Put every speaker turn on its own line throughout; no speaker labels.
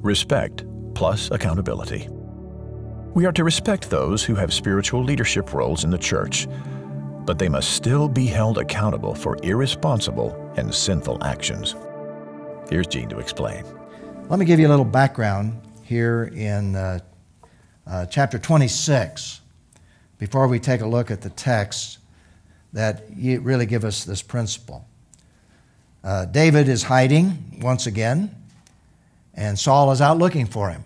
Respect plus accountability. We are to respect those who have spiritual leadership roles in the church, but they must still be held accountable for irresponsible and sinful actions. Here's Gene to explain.
Let me give you a little background here in chapter 26 before we take a look at the text that really give us this principle. David is hiding once again, and Saul is out looking for him.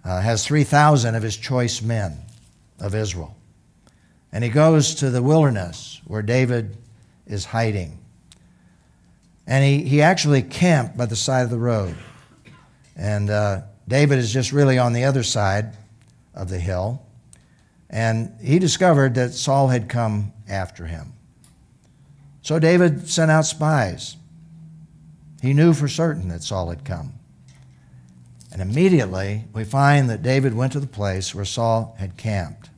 Has 3,000 of his choice men of Israel. And he goes to the wilderness where David is hiding. And he actually camped by the side of the road. And David is just really on the other side of the hill. And he discovered that Saul had come after him. So David sent out spies. He knew for certain that Saul had come. And immediately we find that David went to the place where Saul had camped.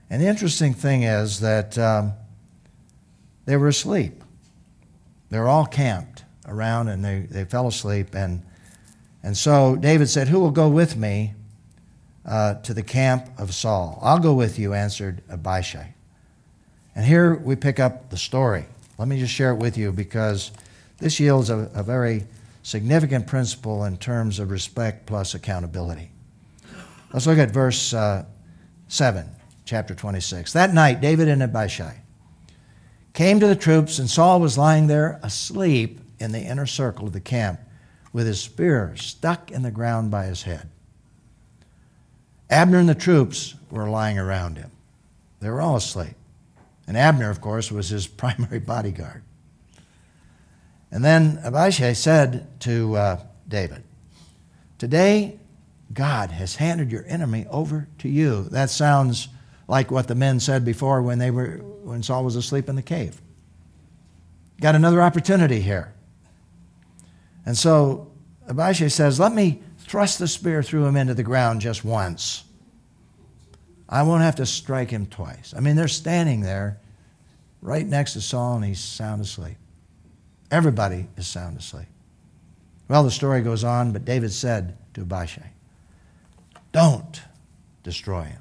And the interesting thing is that they were asleep. They were all camped around and they fell asleep. And so David said, "Who will go with me to the camp of Saul?" "I'll go with you," answered Abishai. And here we pick up the story. Let me just share it with you because this yields a very significant principle in terms of respect plus accountability. Let's look at verse 7, chapter 26. That night, David and Abishai came to the troops, and Saul was lying there asleep in the inner circle of the camp with his spear stuck in the ground by his head. Abner and the troops were lying around him. They were all asleep. And Abner, of course, was his primary bodyguard. And then Abishai said to David, "Today God has handed your enemy over to you." That sounds like what the men said before when Saul was asleep in the cave. Got another opportunity here. And so Abishai says, "Let me thrust the spear through him into the ground just once. I won't have to strike him twice." I mean, they're standing there right next to Saul, and he's sound asleep. Everybody is sound asleep. Well, the story goes on, but David said to Abishai, "Don't destroy him.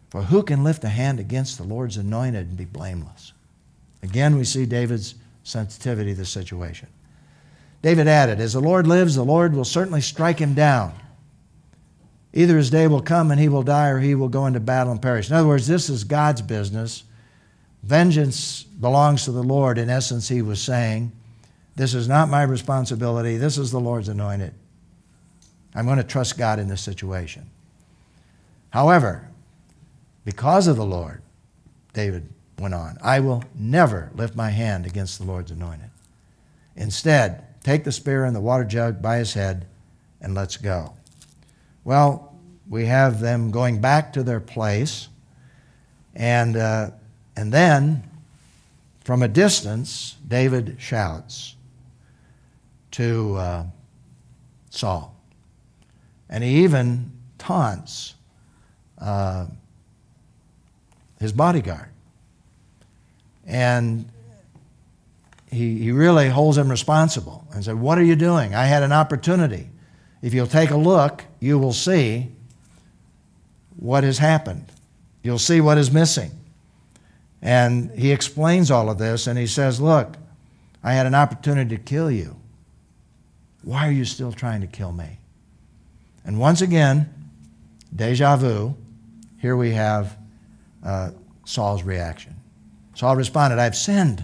For who can lift a hand against the Lord's anointed and be blameless?" Again, we see David's sensitivity to the situation. David added, "As the Lord lives, the Lord will certainly strike him down. Either his day will come and he will die, or he will go into battle and perish." In other words, this is God's business. Vengeance belongs to the Lord. In essence, he was saying, this is not my responsibility. This is the Lord's anointed. I'm going to trust God in this situation. However, because of the Lord, David went on, "I will never lift my hand against the Lord's anointed. Instead, take the spear and the water jug by his head and let's go." Well, we have them going back to their place, and then from a distance, David shouts to Saul. And he even taunts his bodyguard. And he really holds him responsible and said, "What are you doing? I had an opportunity. If you'll take a look, you will see what has happened. You'll see what is missing." And he explains all of this, and he says, "Look, I had an opportunity to kill you. Why are you still trying to kill me?" And once again, deja vu, here we have Saul's reaction. Saul responded, "I have sinned."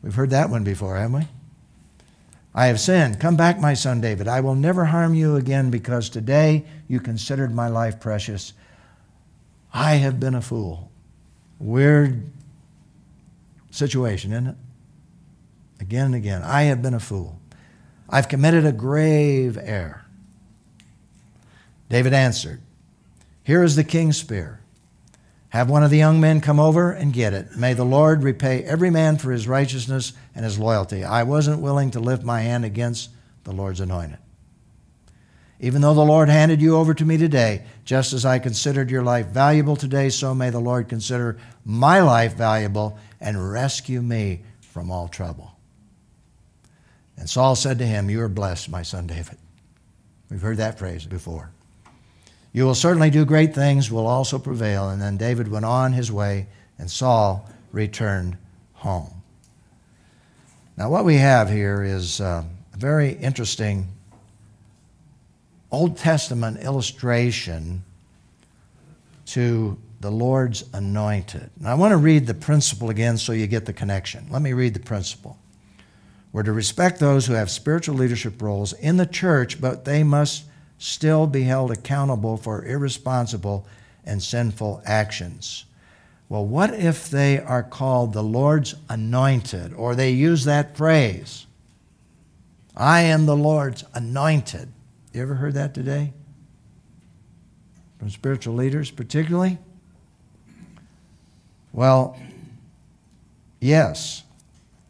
We've heard that one before, haven't we? "I have sinned. Come back, my son David. I will never harm you again because today you considered my life precious. I have been a fool." Weird situation, isn't it? Again and again. "I have been a fool. I've committed a grave error." David answered, "Here is the king's spear. Have one of the young men come over and get it. May the Lord repay every man for his righteousness and his loyalty. I wasn't willing to lift my hand against the Lord's anointed. Even though the Lord handed you over to me today, just as I considered your life valuable today, so may the Lord consider my life valuable and rescue me from all trouble." And Saul said to him, "You are blessed, my son David." We've heard that phrase before. "You will certainly do great things, will also prevail." And then David went on his way, and Saul returned home. Now what we have here is a very interesting Old Testament illustration to the Lord's anointed. And I want to read the principle again so you get the connection. Let me read the principle. We're to respect those who have spiritual leadership roles in the church, but they must still be held accountable for irresponsible and sinful actions. Well, what if they are called the Lord's anointed, or they use that phrase, "I am the Lord's anointed"? You ever heard that today? From spiritual leaders particularly? Well, yes,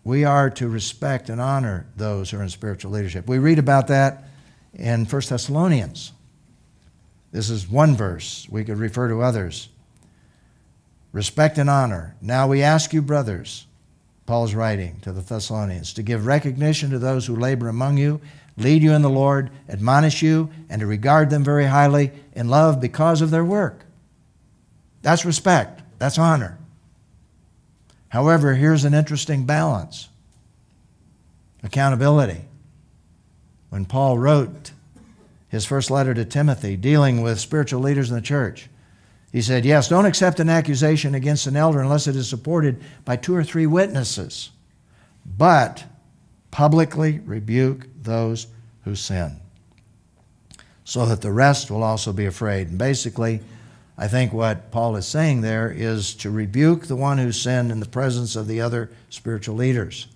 we are to respect and honor those who are in spiritual leadership. We read about that in 1 Thessalonians. This is one verse. We could refer to others. Respect and honor. "Now we ask you, brothers," Paul's writing to the Thessalonians, "to give recognition to those who labor among you, lead you in the Lord, admonish you, and to regard them very highly in love because of their work." That's respect. That's honor. However, here's an interesting balance. Accountability. When Paul wrote his first letter to Timothy dealing with spiritual leaders in the church, he said, "Yes, don't accept an accusation against an elder unless it is supported by 2 or 3 witnesses, but publicly rebuke those who sin, so that the rest will also be afraid." And basically, I think what Paul is saying there is to rebuke the one who sinned in the presence of the other spiritual leaders.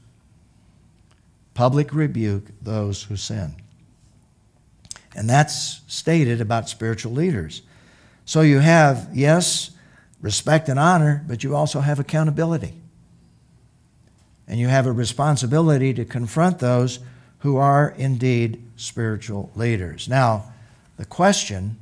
Public rebuke those who sin. And that's stated about spiritual leaders. So you have, yes, respect and honor, but you also have accountability. And you have a responsibility to confront those who are indeed spiritual leaders. Now, the question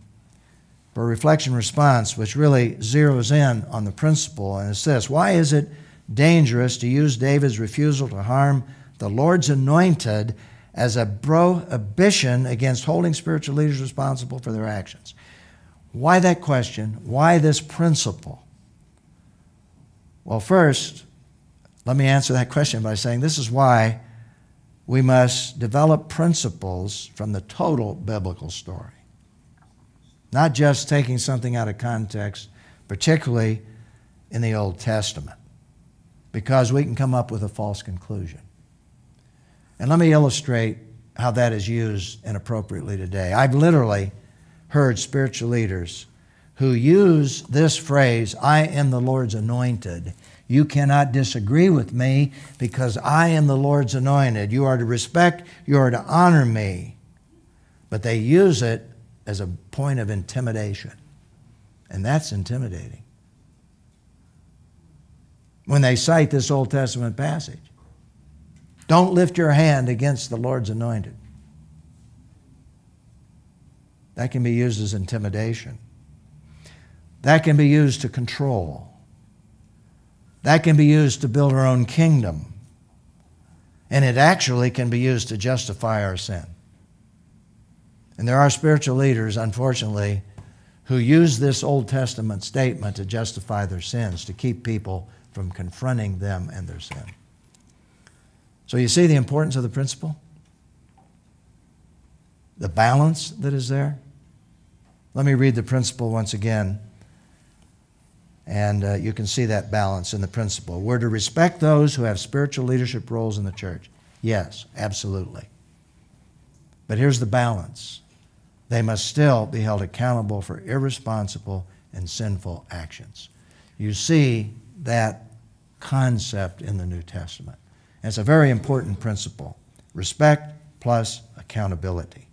for reflection response, which really zeroes in on the principle, and it's this: why is it dangerous to use David's refusal to harm the Lord's anointed as a prohibition against holding spiritual leaders responsible for their actions? Why that question? Why this principle? Well, first, let me answer that question by saying this is why we must develop principles from the total biblical story. Not just taking something out of context, particularly in the Old Testament, because we can come up with a false conclusion. And let me illustrate how that is used inappropriately today. I've literally heard spiritual leaders who use this phrase, "I am the Lord's anointed. You cannot disagree with me because I am the Lord's anointed. You are to respect, you are to honor me." But they use it as a point of intimidation. And that's intimidating. When they cite this Old Testament passage, "Don't lift your hand against the Lord's anointed." That can be used as intimidation. That can be used to control. That can be used to build our own kingdom. And it actually can be used to justify our sin. And there are spiritual leaders, unfortunately, who use this Old Testament statement to justify their sins, to keep people from confronting them and their sin. So you see the importance of the principle? The balance that is there? Let me read the principle once again, and you can see that balance in the principle. We're to respect those who have spiritual leadership roles in the church. Yes, absolutely. But here's the balance. They must still be held accountable for irresponsible and sinful actions. You see that concept in the New Testament. And it's a very important principle. Respect plus accountability.